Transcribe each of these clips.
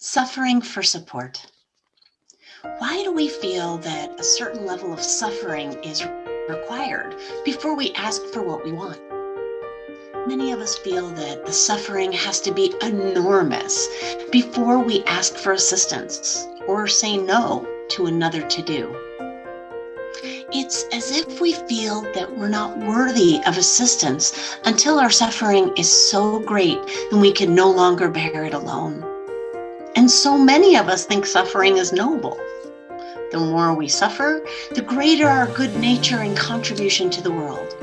Suffering for support. Why do we feel that a certain level of suffering is required before we ask for what we want? Many of us feel that the suffering has to be enormous before we ask for assistance or say no to another to-do. It's as if we feel that we're not worthy of assistance until our suffering is so great that we can no longer bear it alone. And so many of us think suffering is noble. The more we suffer, the greater our good nature and contribution to the world.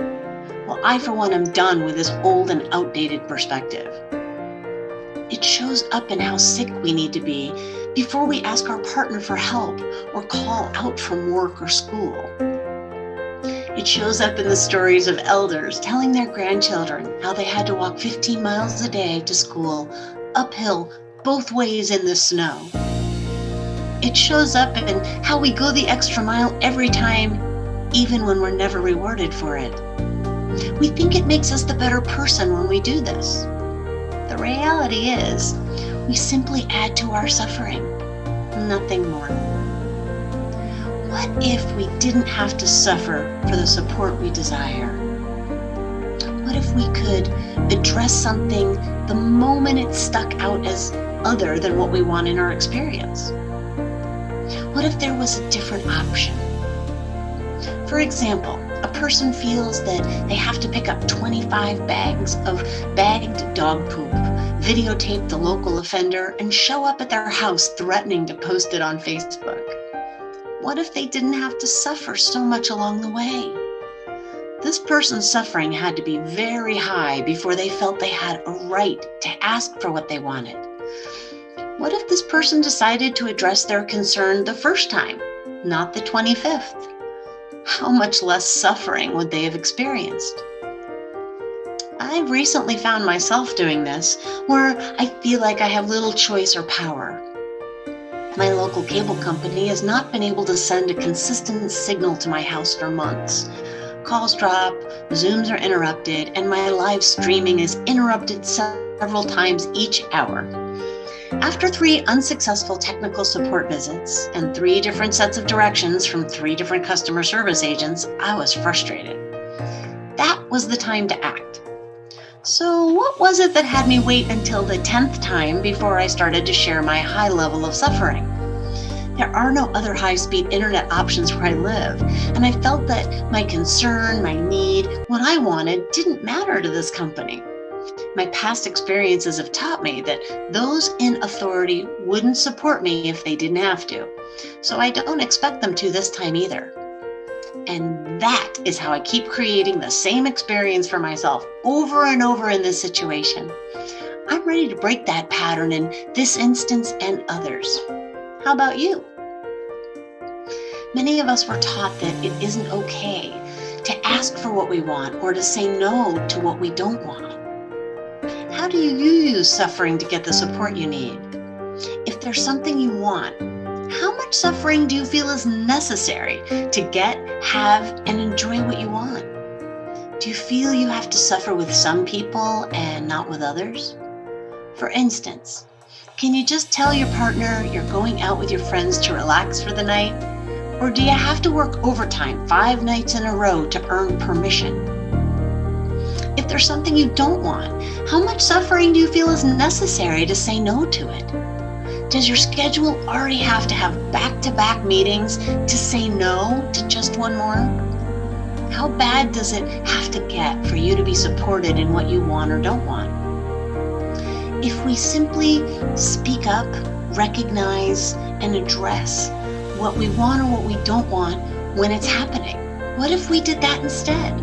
Well, I, for one, am done with this old and outdated perspective. It shows up in how sick we need to be before we ask our partner for help or call out from work or school. It shows up in the stories of elders telling their grandchildren how they had to walk 15 miles a day to school, uphill, both ways in the snow. It shows up in how we go the extra mile every time, even when we're never rewarded for it. We think it makes us the better person when we do this. The reality is, we simply add to our suffering, nothing more. What if we didn't have to suffer for the support we desire? What if we could address something the moment it stuck out as other than what we want in our experience? What if there was a different option? For example, a person feels that they have to pick up 25 bags of bagged dog poop, videotape the local offender, and show up at their house threatening to post it on Facebook. What if they didn't have to suffer so much along the way? This person's suffering had to be very high before they felt they had a right to ask for what they wanted. What if this person decided to address their concern the first time, not the 25th? How much less suffering would they have experienced? I've recently found myself doing this, where I feel like I have little choice or power. My local cable company has not been able to send a consistent signal to my house for months. Calls drop, Zooms are interrupted, and my live streaming is interrupted several times each hour. After 3 unsuccessful technical support visits and 3 different sets of directions from 3 different customer service agents, I was frustrated. That was the time to act. So what was it that had me wait until the 10th time before I started to share my high level of suffering? There are no other high-speed internet options where I live, and I felt that my concern, my need, what I wanted didn't matter to this company. My past experiences have taught me that those in authority wouldn't support me if they didn't have to, so I don't expect them to this time either. And that is how I keep creating the same experience for myself over and over in this situation. I'm ready to break that pattern in this instance and others. How about you? Many of us were taught that it isn't okay to ask for what we want or to say no to what we don't want. How do you use suffering to get the support you need? If there's something you want, how much suffering do you feel is necessary to get, have, and enjoy what you want? Do you feel you have to suffer with some people and not with others? For instance, can you just tell your partner you're going out with your friends to relax for the night? Or do you have to work overtime 5 nights in a row to earn permission? If there's something you don't want, how much suffering do you feel is necessary to say no to it? Does your schedule already have to have back-to-back meetings to say no to just one more? How bad does it have to get for you to be supported in what you want or don't want? If we simply speak up, recognize, and address what we want or what we don't want when it's happening, what if we did that instead?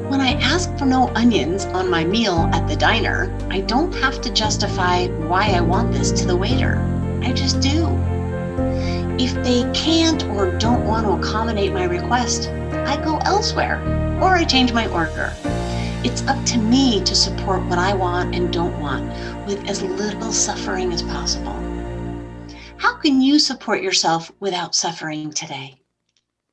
When I ask for no onions on my meal at the diner, I don't have to justify why I want this to the waiter. I just do. If they can't or don't want to accommodate my request, I go elsewhere or I change my order. It's up to me to support what I want and don't want with as little suffering as possible. How can you support yourself without suffering today?